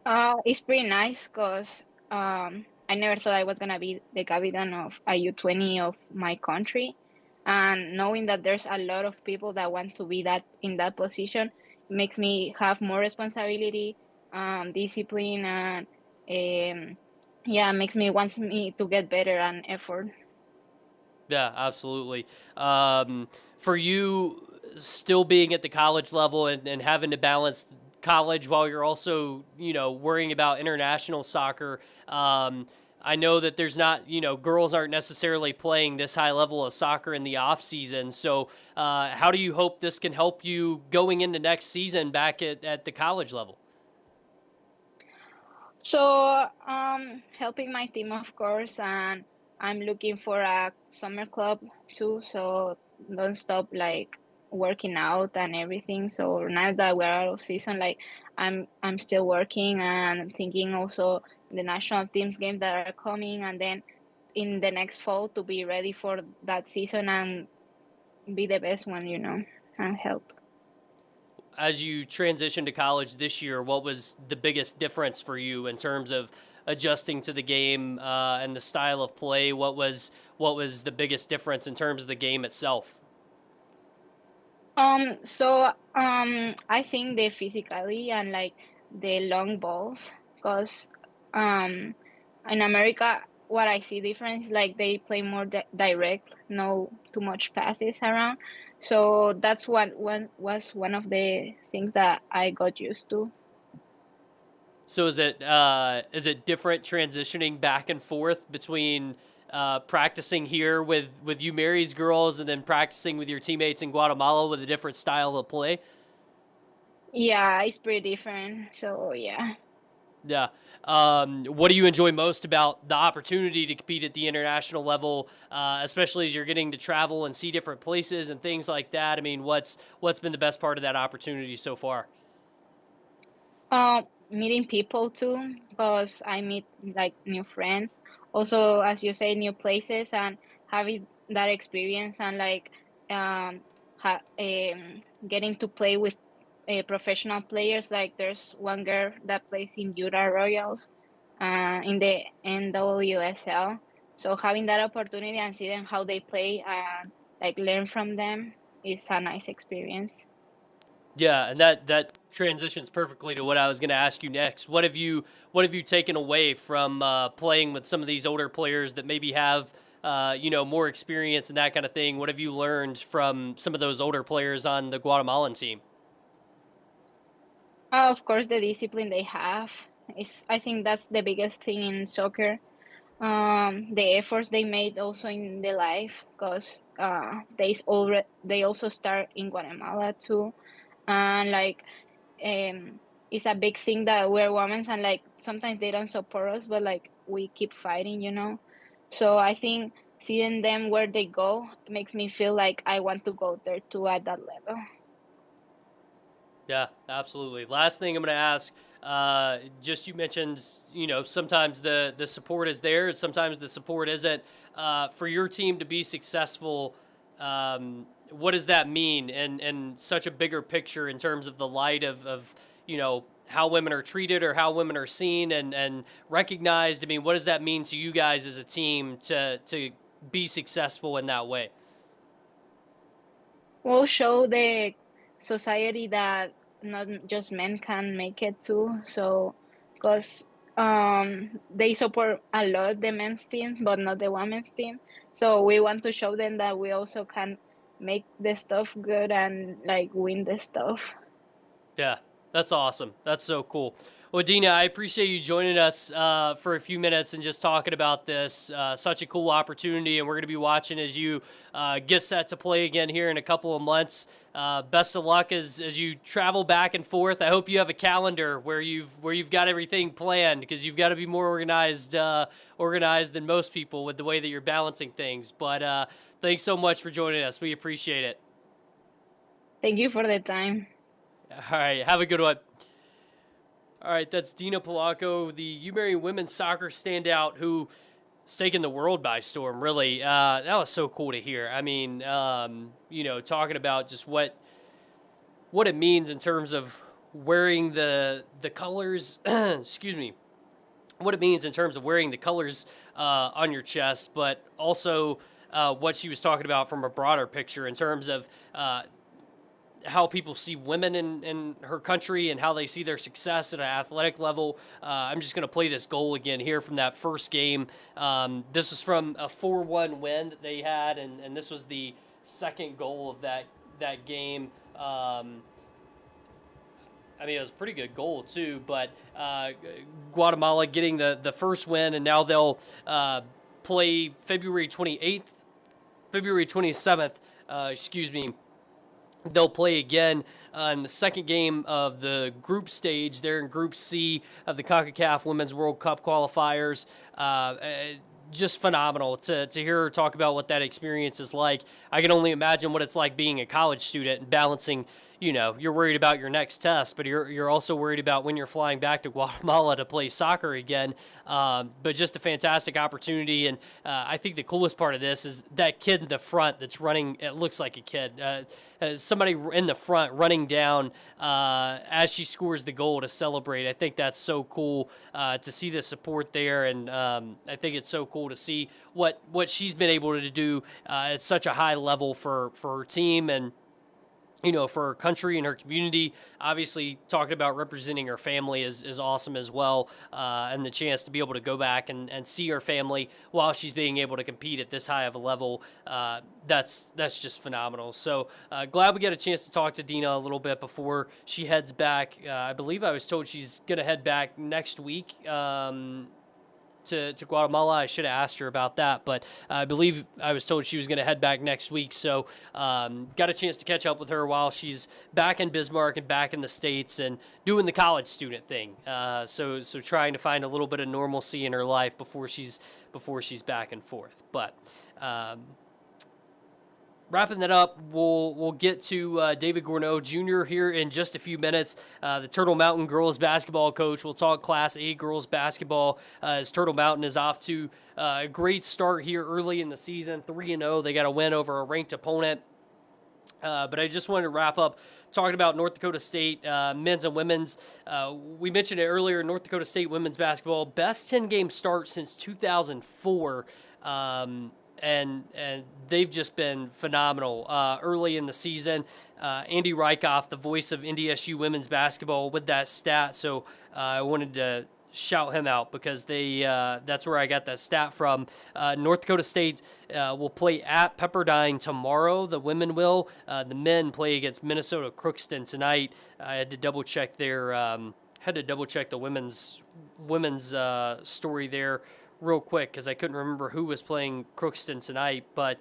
Speaker 4: It's pretty nice because I never thought I was gonna be the captain of a U20 of my country, and knowing that there's a lot of people that want to be that in that position makes me have more responsibility, discipline, and yeah, makes me wants me to get better and effort.
Speaker 2: Yeah, absolutely. For you, still being at the college level and having to balance college while you're also, worrying about international soccer. I know that there's not, girls aren't necessarily playing this high level of soccer in the off season. So, how do you hope this can help you going into next season back at the college level?
Speaker 4: So, helping my team, of course, and I'm looking for a summer club too. So don't stop like working out and everything. So now that we're out of season, like I'm still working and thinking also the national teams games that are coming, and then in the next fall to be ready for that season and be the best one, and help.
Speaker 2: As you transitioned to college this year, what was the biggest difference for you in terms of adjusting to the game and the style of play? What was the biggest difference in terms of the game itself?
Speaker 4: I think the physically and like the long balls, because um, in America, what I see difference is like they play more direct, no too much passes around. So that's one was one of the things that I got used to.
Speaker 2: So is it different transitioning back and forth between practicing here with you Mary's girls and then practicing with your teammates in Guatemala with a different style of play?
Speaker 4: Yeah, it's pretty different. So yeah.
Speaker 2: Yeah. What do you enjoy most about the opportunity to compete at the international level, especially as you're getting to travel and see different places and things like that? I mean, what's been the best part of that opportunity so far?
Speaker 4: Meeting people too, because I meet like new friends. Also, as you say, new places and having that experience and like um, getting to play with professional players. Like there's one girl that plays in Utah Royals, in the NWSL. So having that opportunity and seeing how they play and like learn from them is a nice experience.
Speaker 2: Yeah, and that transitions perfectly to what I was going to ask you next. What have you taken away from playing with some of these older players that maybe have more experience and that kind of thing? What have you learned from some of those older players on the Guatemalan team?
Speaker 4: Of course, the discipline they have is, I think that's the biggest thing in soccer. The efforts they made also in the life, because they also start in Guatemala too, and like um, it's a big thing that we're women and like sometimes they don't support us, but like we keep fighting. So I think seeing them where they go makes me feel like I want to go there too at that level.
Speaker 2: Yeah, absolutely. Last thing I'm going to ask, just you mentioned, sometimes the support is there, and sometimes the support isn't. For your team to be successful, what does that mean? And such a bigger picture in terms of the light of how women are treated or how women are seen and recognized. I mean, what does that mean to you guys as a team to be successful in that way?
Speaker 4: Will show the society that not just men can make it too. So, because they support a lot the men's team, but not the women's team. So we want to show them that we also can make the stuff good and like win the stuff.
Speaker 2: Yeah, that's awesome. That's so cool. Well, Dina, I appreciate you joining us for a few minutes and just talking about this. Such a cool opportunity, and we're going to be watching as you get set to play again here in a couple of months. Best of luck as you travel back and forth. I hope you have a calendar where you've got everything planned, because you've got to be more organized than most people with the way that you're balancing things. But thanks so much for joining us. We appreciate it.
Speaker 4: Thank you for the time.
Speaker 2: All right, have a good one. All right, that's Dina Polanco, the UMary women's soccer standout who's taken the world by storm, really. That was so cool to hear. I mean, talking about just what it means in terms of wearing the colors, excuse me, what it means in terms of wearing the colors on your chest, but also what she was talking about from a broader picture in terms of how people see women in her country and how they see their success at an athletic level. I'm just going to play this goal again here from that first game. This was from a 4-1 win that they had, and this was the second goal of that game. I mean, it was a pretty good goal, too, but Guatemala getting the first win, and now they'll play February 28th, February 27th, excuse me. They'll play again in the second game of the group stage. They're in Group C of the CONCACAF Women's World Cup qualifiers. Just phenomenal to hear her talk about what that experience is like. I can only imagine what it's like being a college student and balancing, you're worried about your next test, but you're also worried about when you're flying back to Guatemala to play soccer again. But just a fantastic opportunity. And I think the coolest part of this is that kid in the front that's running. It looks like a kid. Somebody in the front running down as she scores the goal to celebrate. I think that's so cool to see the support there. And I think it's so cool to see what she's been able to do at such a high level for her team and, for her country and her community. Obviously, talking about representing her family is awesome as well. And the chance to be able to go back and see her family while she's being able to compete at this high of a level, that's just phenomenal. So glad we get a chance to talk to Dina a little bit before she heads back. I believe I was told she's going to head back next week. To Guatemala. I should have asked her about that, but I believe I was told she was going to head back next week. So got a chance to catch up with her while she's back in Bismarck and back in the States and doing the college student thing. So trying to find a little bit of normalcy in her life before she's back and forth. But wrapping that up, we'll get to David Gourneau Jr. here in just a few minutes. The Turtle Mountain girls basketball coach. We'll talk Class A girls basketball as Turtle Mountain is off to a great start here early in the season, 3-0. They got a win over a ranked opponent. But I just wanted to wrap up talking about North Dakota State men's and women's. We mentioned it earlier, North Dakota State women's basketball, best 10-game start since 2004. And they've just been phenomenal early in the season. Andy Rykoff, the voice of NDSU women's basketball, with that stat. So I wanted to shout him out because that's where I got that stat from. North Dakota State will play at Pepperdine tomorrow. The women will. The men play against Minnesota Crookston tonight. I had to double check the women's story there real quick because I couldn't remember who was playing Crookston tonight, but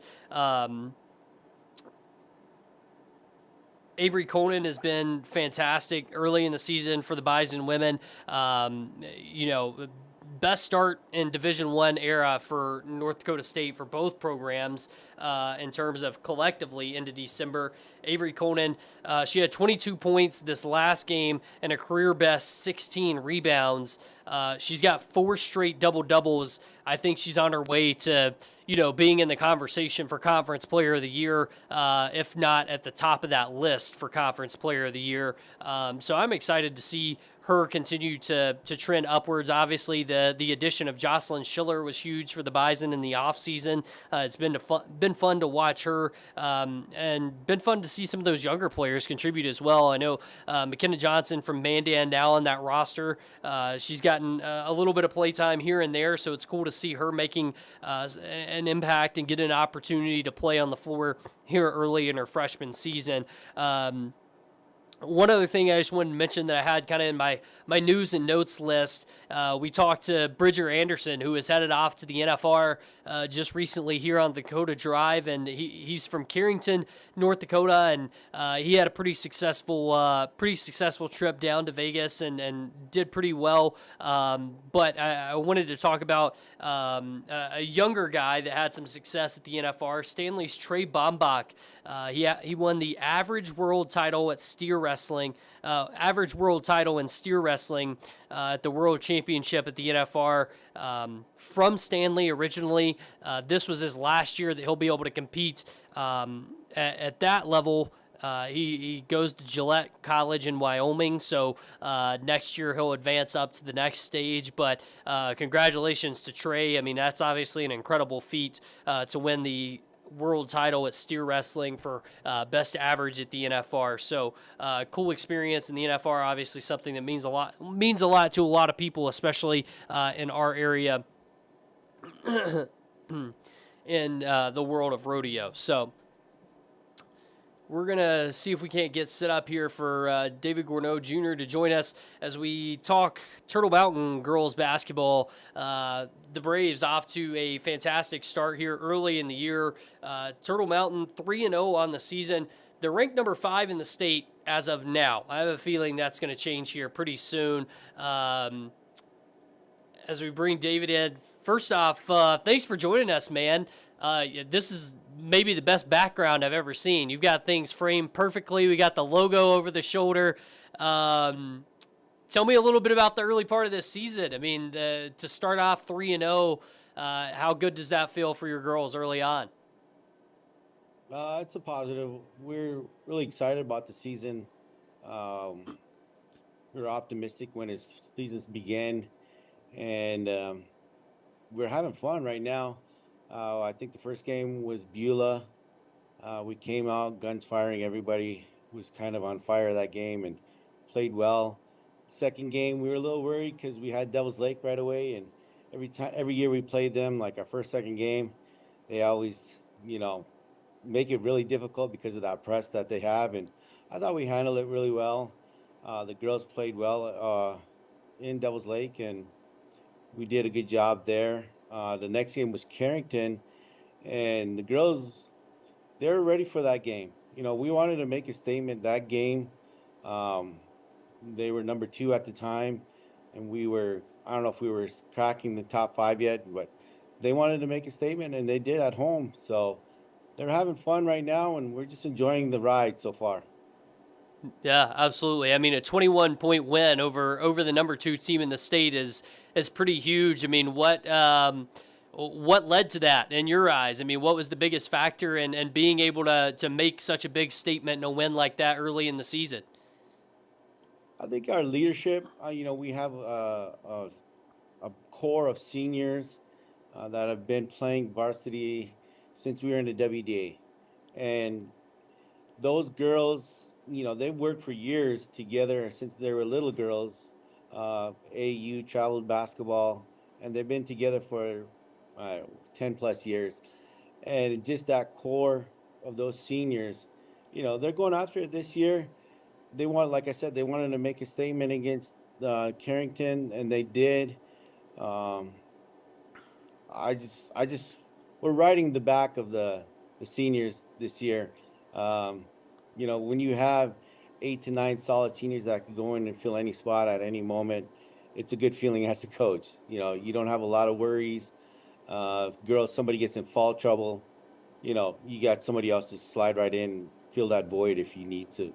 Speaker 2: Avery Conan has been fantastic early in the season for the Bison women. Best start in Division I era for North Dakota State for both programs in terms of collectively into December. Avery Conan, she had 22 points this last game and a career best 16 rebounds. She's got 4 straight double-doubles. I think she's on her way to, being in the conversation for Conference Player of the Year, if not at the top of that list for Conference Player of the Year. So I'm excited to see her continue to trend upwards. Obviously, the addition of Jocelyn Schiller was huge for the Bison in the offseason. It's been fun to watch her and been fun to see some of those younger players contribute as well. I know McKenna Johnson from Mandan now on that roster. She's gotten a little bit of playtime here and there, so it's cool to see her making an impact and get an opportunity to play on the floor here early in her freshman season. One other thing I just wanted to mention that I had kind of in my news and notes list, we talked to Bridger Anderson, who is headed off to the NFR just recently here on Dakota Drive, and he's from Carrington, North Dakota, and he had a pretty successful trip down to Vegas and did pretty well. But I wanted to talk about a younger guy that had some success at the NFR, Stanley's Trey Bombach. He won the average world title at steer wrestling, average world title in steer wrestling at the World Championship at the NFR from Stanley originally. This was his last year that he'll be able to compete at that level. He goes to Gillette College in Wyoming, so next year he'll advance up to the next stage. But congratulations to Trey. I mean, that's obviously an incredible feat to win the world title at steer wrestling for best average at the NFR. So cool experience in the NFR. Obviously, something that means a lot to a lot of people, especially in our area in the world of rodeo. So we're going to see if we can't get set up here for David Gourneau Jr. to join us as we talk Turtle Mountain girls basketball. The Braves off to a fantastic start here early in the year. Turtle Mountain 3-0 on the season. They're ranked number 5 in the state as of now. I have a feeling that's going to change here pretty soon. As we bring David in, first off, thanks for joining us, man. This is maybe the best background I've ever seen. You've got things framed perfectly. We got the logo over the shoulder. Tell me a little bit about the early part of this season. I mean, to start off 3-0, how good does that feel for your girls early on?
Speaker 5: It's a positive. We're really excited about the season. We were optimistic when its seasons began, and we're having fun right now. I think the first game was Beulah. We came out, guns firing. Everybody was kind of on fire that game and played well. Second game, we were a little worried because we had Devil's Lake right away, and every year we played them, like our first, second game, they always, make it really difficult because of that press that they have. And I thought we handled it really well. The girls played well in Devil's Lake, and we did a good job there. The next game was Carrington, and the girls, they're ready for that game. We wanted to make a statement that game. They were number 2 at the time, and I don't know if we were cracking the top 5 yet, but they wanted to make a statement, and they did at home. So they're having fun right now, and we're just enjoying the ride so far.
Speaker 2: Yeah, absolutely. I mean, a 21-point win over the number 2 team in the state is pretty huge. I mean, what led to that in your eyes? I mean, what was the biggest factor in being able to make such a big statement and a win like that early in the season?
Speaker 5: I think our leadership, we have a core of seniors that have been playing varsity since we were in the WDA. And those girls, they've worked for years together since they were little girls. AU traveled basketball, and they've been together for 10 plus years. And just that core of those seniors, they're going after it this year. Like I said, they wanted to make a statement against Carrington, and they did. We're riding the back of the seniors this year. When you have 8 to 9 solid seniors that can go in and fill any spot at any moment, it's a good feeling as a coach. You don't have a lot of worries. Somebody gets in foul trouble, you got somebody else to slide right in, fill that void if you need to.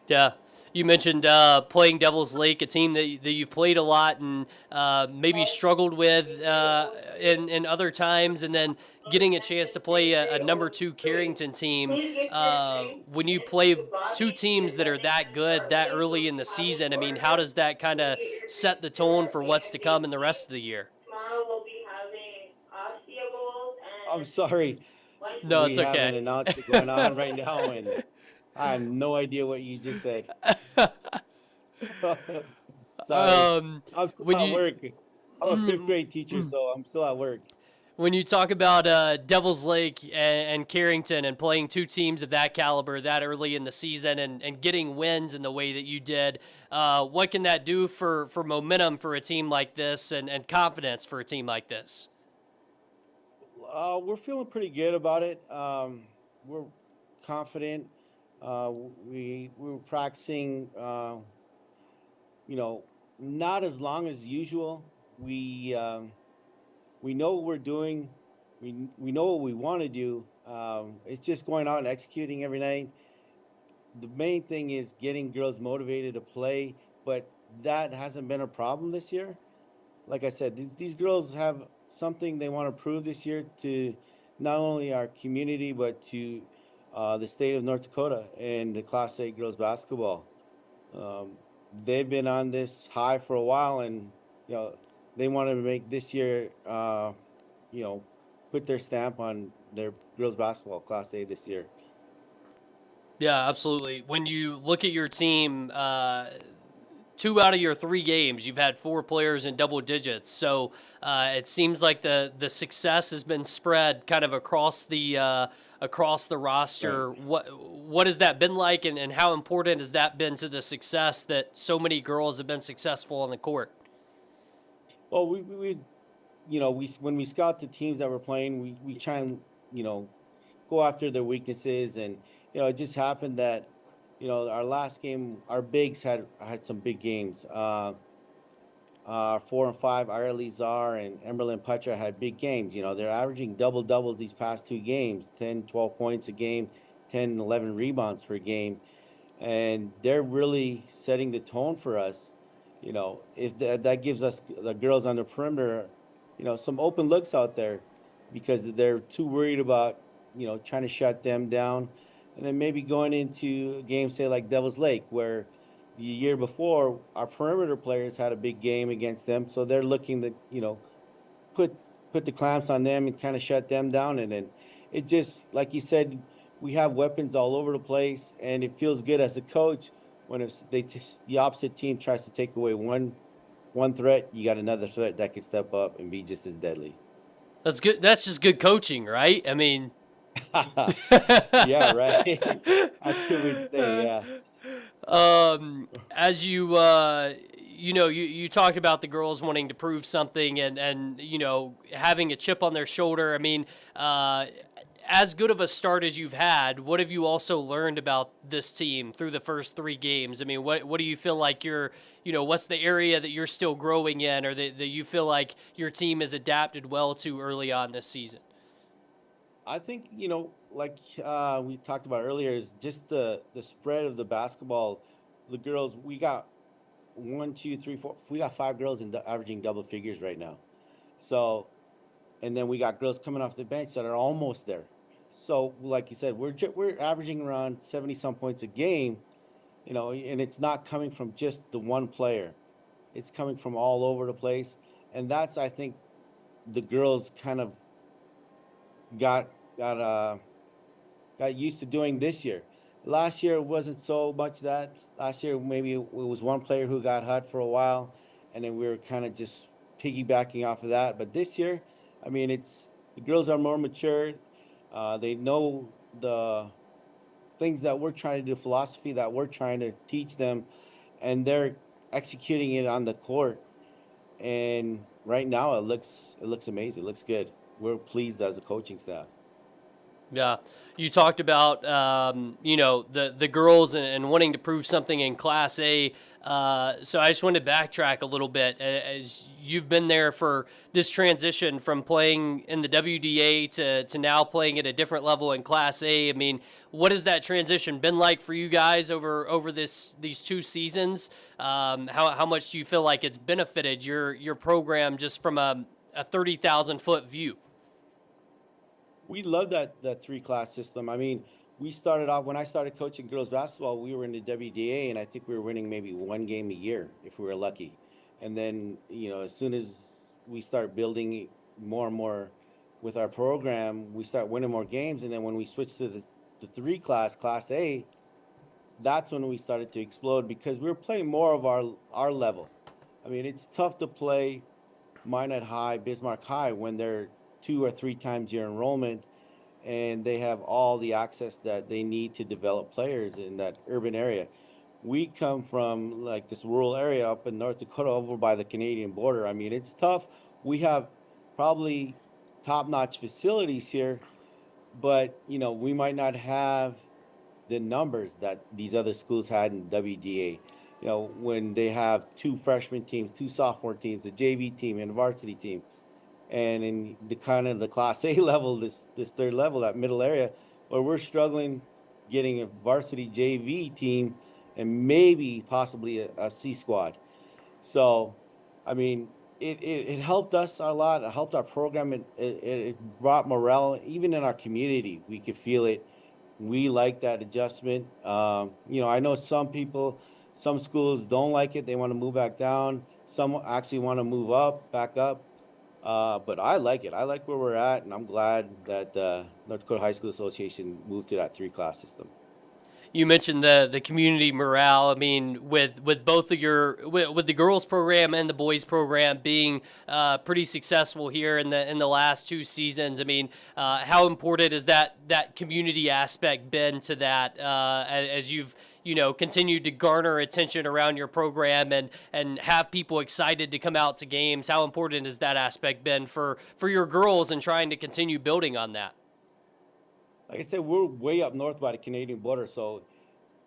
Speaker 2: Yeah. You mentioned playing Devil's Lake, a team that you've played a lot and maybe struggled with in other times, and then getting a chance to play a number 2 Carrington team. When you play 2 teams that are that good that early in the season, I mean, how does that kind of set the tone for what's to come in the rest of the year?
Speaker 5: I'm sorry.
Speaker 2: No,
Speaker 5: We
Speaker 2: it's
Speaker 5: have
Speaker 2: okay.
Speaker 5: an announcement going on right now, and I have no idea what you just said. Sorry. I'm still at work. I'm a 5th grade teacher, so I'm still at work.
Speaker 2: When you talk about Devil's Lake and Carrington and playing 2 teams of that caliber that early in the season and getting wins in the way that you did, what can that do for momentum for a team like this and confidence for a team like this?
Speaker 5: We're feeling pretty good about it. We're confident. We were practicing, not as long as usual. We know what we're doing. We know what we want to do. It's just going out and executing every night. The main thing is getting girls motivated to play, but that hasn't been a problem this year. Like I said, these girls have something they want to prove this year to not only our community, but to the state of North Dakota and the Class A girls basketball. Um, they've been on this high for a while, and they want to make this year, you know, put their stamp on their girls basketball Class A this year.
Speaker 2: Yeah, absolutely. When you look at your team, 2 out of your 3 games, you've had 4 players in double digits. So it seems like the success has been spread kind of across the roster.
Speaker 5: Right.
Speaker 2: What has that been like, and how important has that been to the success that so many girls have been successful on the court?
Speaker 5: Well, we when we scout the teams that we're playing, we try and you know go after their weaknesses, and it just happened that our last game, our bigs had some big games. 4 and 5, Arely Czar and Emberlyn Petra had big games. They're averaging double these past 2 games, 10, 12 points a game, 10, 11 rebounds per game. And they're really setting the tone for us. If that gives us the girls on the perimeter, some open looks out there because they're too worried about, trying to shut them down. And then maybe going into a game, say like Devil's Lake, where the year before our perimeter players had a big game against them. So they're looking to, put put the clamps on them and kind of shut them down. And then it just, like you said, we have weapons all over the place, and it feels good as a coach when the opposite team tries to take away one threat, you got another threat that can step up and be just as deadly.
Speaker 2: That's good. That's just good coaching, right? I mean,
Speaker 5: Yeah, right. That's what we'd say. Yeah.
Speaker 2: as you talked about the girls wanting to prove something, and having a chip on their shoulder. I mean, as good of a start as you've had, what have you also learned about this team through the first 3 games? I mean, what do you feel like what's the area that you're still growing in, or that you feel like your team has adapted well to early on this season?
Speaker 5: I think, like we talked about earlier, is just the spread of the basketball. The girls, we got one, two, three, four. We got 5 girls averaging double figures right now. So, and then we got girls coming off the bench that are almost there. So, like you said, we're averaging around 70 some points a game. And it's not coming from just the one player. It's coming from all over the place, and that's, I think, the girls kind of got got uh got used to doing this year. Last year it wasn't so much that. Last year maybe it was one player who got hot for a while, and then we were kind of just piggybacking off of that. But this year, I mean, it's the girls are more mature. They know the things that we're trying to do, philosophy that we're trying to teach them, and they're executing it on the court. And right now it looks amazing. It looks good. We're pleased as a coaching staff.
Speaker 2: Yeah, you talked about the girls and wanting to prove something in Class A. So I just wanted to backtrack a little bit, as you've been there for this transition from playing in the WDA to now playing at a different level in Class A. I mean, what has that transition been like for you guys over these 2 seasons? How much do you feel like it's benefited your program just from a 30,000-foot view?
Speaker 5: We love that 3 class system. I mean, we started off when I started coaching girls basketball. We were in the WDA, and I think we were winning maybe one game a year if we were lucky. And then as soon as we start building more and more with our program, we start winning more games. And then when we switched to the 3 class A, that's when we started to explode because we were playing more of our level. I mean, it's tough to play Minot High, Bismarck High when they're 2 or 3 times your enrollment, and they have all the access that they need to develop players in that urban area. We come from like this rural area up in North Dakota over by the Canadian border. I mean, it's tough. We have probably top-notch facilities here, but we might not have the numbers that these other schools had in WDA. When they have 2 freshman teams, 2 sophomore teams, a JV team, and a varsity team, and in the kind of the Class A level, this third level, that middle area, where we're struggling getting a varsity JV team and maybe possibly a C squad. So, I mean, it helped us a lot. It helped our program. It brought morale even in our community. We could feel it We like that adjustment. I know some people, some schools don't like it. They want to move back down. Some actually want to move up, back up. But I like it. I like where we're at, and I'm glad that North Dakota High School Association moved to that 3-class system.
Speaker 2: You mentioned the community morale. I mean, with both of with the girls program and the boys program being pretty successful here in the last 2 seasons. I mean, how important is that community aspect been to that as you've continued to garner attention around your program and have people excited to come out to games? How important has that aspect been for your girls and trying to continue building on that?
Speaker 5: Like I said, we're way up north by the Canadian border, so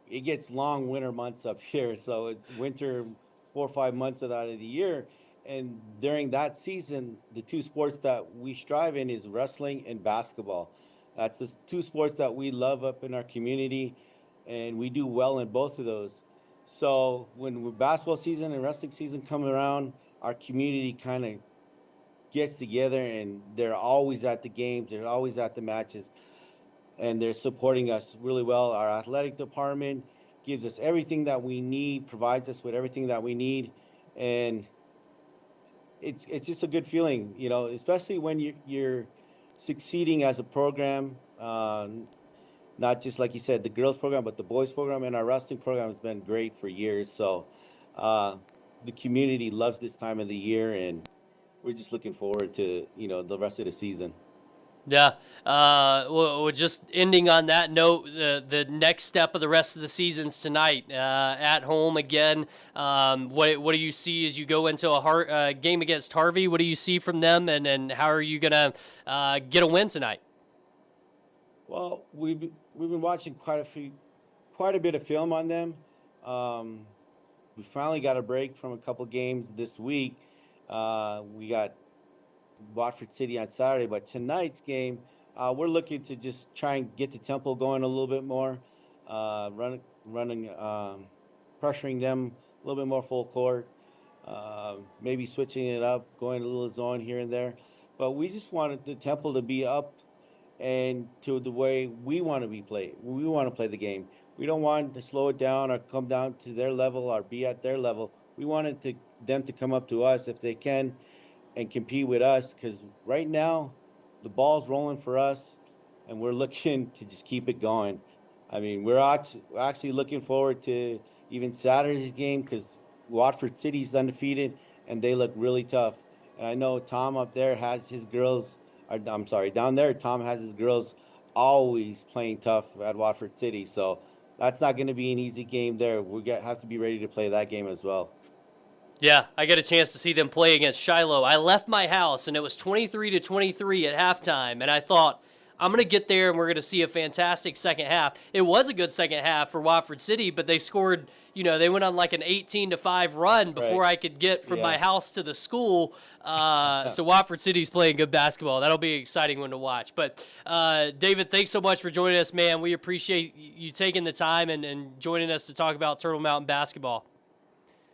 Speaker 5: it gets long winter months up here. So it's winter 4 or 5 months out of the year. And during that season, the two sports that we strive in is wrestling and basketball. That's the two sports that we love up in our community, and we do well in both of those. So when basketball season and wrestling season come around, our community kind of gets together, and they're always at the games, they're always at the matches, and they're supporting us really well. Our athletic department gives us everything that we need, provides us with everything that we need, and it's just a good feeling, especially when you're succeeding as a program. Not just like you said, the girls program, but the boys program and our wrestling program has been great for years. So the community loves this time of the year, and we're just looking forward to the rest of the season.
Speaker 2: Yeah. Well, just ending on that note, the next step of the rest of the season's tonight at home again. What do you see as you go into a game against Harvey? What do you see from them, and how are you gonna get a win tonight?
Speaker 5: Well, we've been watching quite a bit of film on them. We finally got a break from a couple games this week. We got Watford City on Saturday, but tonight's game, we're looking to just try and get the tempo going a little bit more, running, pressuring them a little bit more full court, maybe switching it up, going a little zone here and there. But we just wanted the tempo to be up and to the way we want to be played. We want to play the game. We don't want to slow it down or come down to their level or be at their level. We wanted them to come up to us if they can and compete with us, because right now the ball's rolling for us, and we're looking to just keep it going. I mean, we're actually looking forward to even Saturday's game, because Watford City's undefeated and they look really tough. And I know Tom up there has his girls, or I'm sorry, down there, Tom has his girls always playing tough at Watford City. So that's not going to be an easy game there. Have to be ready to play that game as well.
Speaker 2: Yeah, I got a chance to see them play against Shiloh. I left my house, and it was 23-23 at halftime, and I thought, I'm going to get there, and we're going to see a fantastic second half. It was a good second half for Watford City, but they scored, they went on like an 18-5 run before I could get from my house to the school. So Watford City's playing good basketball. That'll be an exciting one to watch. But, David, thanks so much for joining us, man. We appreciate you taking the time and joining us to talk about Turtle Mountain basketball.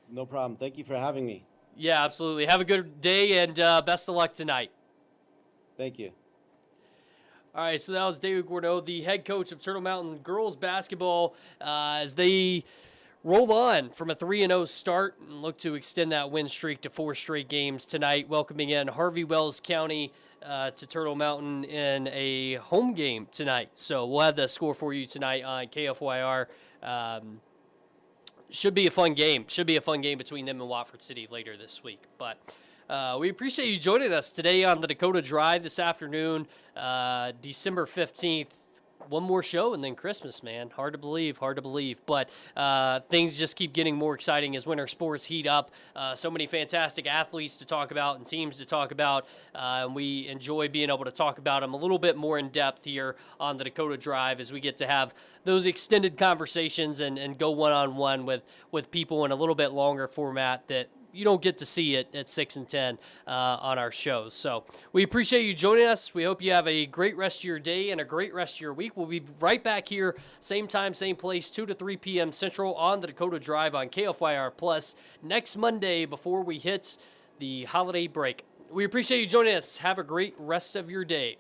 Speaker 5: No problem. Thank you for having me.
Speaker 2: Yeah, absolutely. Have a good day, and best of luck tonight.
Speaker 5: Thank you.
Speaker 2: All right, so that was David Gourneau, the head coach of Turtle Mountain girls basketball, as they roll on from a 3-0 start and look to extend that win streak to 4 straight games tonight, welcoming in Harvey Wells County to Turtle Mountain in a home game tonight. So we'll have the score for you tonight on KFYR. Should be a fun game. Should be a fun game between them and Watford City later this week. But we appreciate you joining us today on the Dakota Drive this afternoon, December 15th. One more show and then Christmas, man. Hard to believe. But things just keep getting more exciting as winter sports heat up. So many fantastic athletes to talk about and teams to talk about. And we enjoy being able to talk about them a little bit more in depth here on the Dakota Drive as we get to have those extended conversations and go one-on-one with people in a little bit longer format that you don't get to see it at 6 and 10 on our shows. So we appreciate you joining us. We hope you have a great rest of your day and a great rest of your week. We'll be right back here, same time, same place, 2 to 3 p.m. Central on the Dakota Drive on KFYR Plus next Monday before we hit the holiday break. We appreciate you joining us. Have a great rest of your day.